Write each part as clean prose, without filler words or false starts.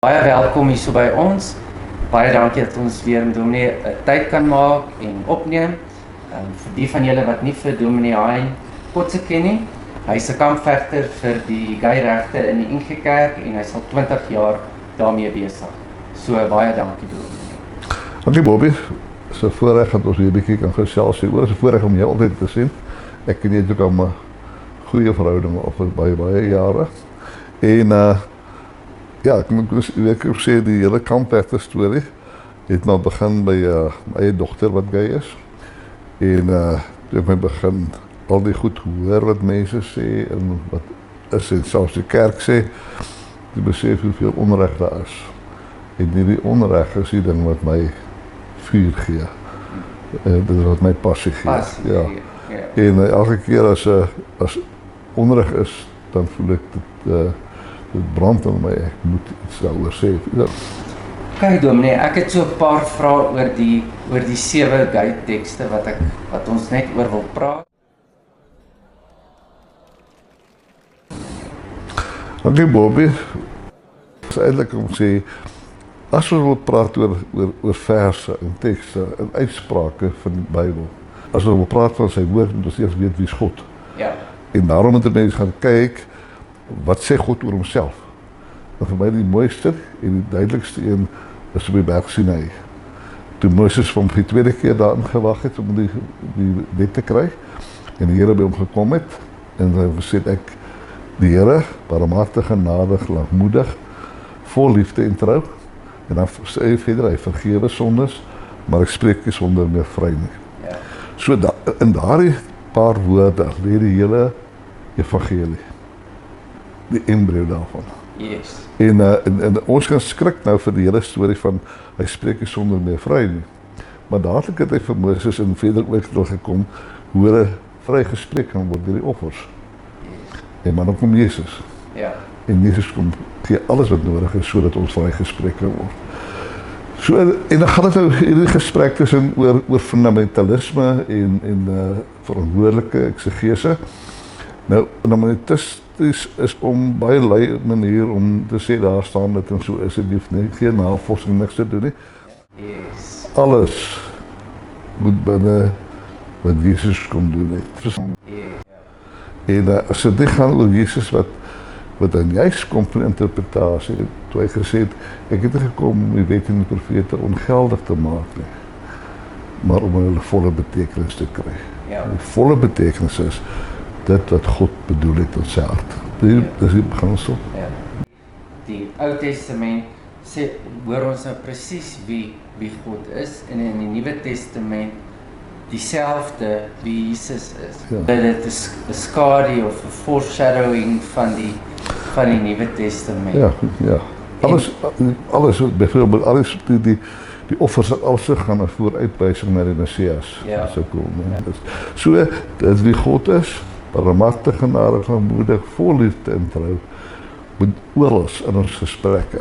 Baie welkom hier so by ons. Baie dankie dat ons weer met Dominee tyd kan maak en opneem. Vir die van julle wat nie vir Dominee Hein Kotse ken nie, hy is 'n kampvegter vir die gay-regte in die NG Kerk en hy is al 20 jaar daarmee besig. So baie dankie Dominee. Dankie Bobby. Dit is 'n voorreg dat ons hier 'n bietjie kan gesels hieroor. Dit is 'n voorreg om jou altyd te sien. Ek ken jou ook al 'n goeie verhouding oor baie jare. En ja, ek moet ook sê die hele kampvegter storie het maar begin by my eie dogter wat gay is. En toe ek my begin al die goed hoor wat mense sê en wat is en selfs die kerk sê, jy besef hoeveel onreg daar is. En hierdie onreg is die ding wat my vuur gee. Dit is wat my passie gee. Ja. En elke keer as onreg is, dan voel ek dit brand in my, ek moet iets daaroor sê. Ja. Kyk Dominee, ek het so 'n paar vrae oor die 7 gay tekste wat ons net oor wil praat. Dankie Bobby. Dit is eintlik om te sê, as ons wil praat oor verse en tekste en uitsprake van die Bybel, as ons wil praat van sy woord, moet ons eers weet wie is God. Ja. En daarom moet mense gaan kyk, wat sê God oor homself? En vir my die mooiste en die duidelikste een is op die berg Sinai. Toe Moses van die tweede keer daarin gewag het om die wet te kry, en die Here by hom gekom het, en hy gesê ek, die Here, barmhartig, genadig, lankmoedig, vol liefde en trou, en dan sê hy verder, hy vergewe sondes, maar ek spreek nie sonder meer vry nie. Ja. So in daardie paar woorde lê die hele evangelie, die embryo daarvan. Yes. En ons kan skrik nou vir die hele storie van hy spreek nie sonder meer vry nie. Maar dadelik het hy vir Moses en verder ook gekom hoe hulle vry gespreek kan word deur die offers. Yes. En maar dan kom Jesus. Ja. En Jesus kom gee alles wat nodig is sodat ons vry gespreek kan word. So en dan gaan dit nou hierdie gesprek tussen oor fundamentalisme en verantwoordelike eksegese. Nou fundamentalisties is om baie lui manier om te sê daar staan dit en so is dit nie, geen navorsing niks te doen nie. Yes. Alles moet binne wat Jesus kom doen het. Yes. En as dit gaan oor Jesus wat dan juist kom van interpretasie, toe hy gesê het, ek het gekom om die wet en die profete ongeldig te maak nie, maar om hulle volle betekenis te kry. Ja. Die volle betekenis is dit wat God bedoel het in sy hart. Dis die beginsel. Ja. Die Ou Testament sê hoor ons nou presies wie God is en in die Nuwe Testament dieselfde wie Jesus is. Ja. Dit is 'n skadu of 'n foreshadowing van die Nuwe Testament. Ja. Alles byvoorbeeld alles die offers wat alles gaan na vooruitwysing na die Messias. Ja. So kom. Ja. So dit wie God is, barmhartig, genadig, lankmoedig, vol liefde en trou, moet oral in ons gesprekke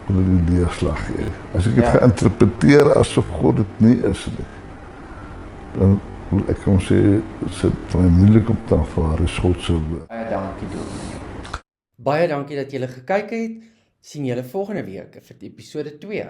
onder die neerslag gee. As ek dit geïnterpreteer asof God dit nie is nie, dan wil ek kan sê dit vir my moeilik om te aanvaar is God se woord. Baie dankie Dominee. Baie dankie dat julle gekyk het. Sien julle volgende week vir episode 2.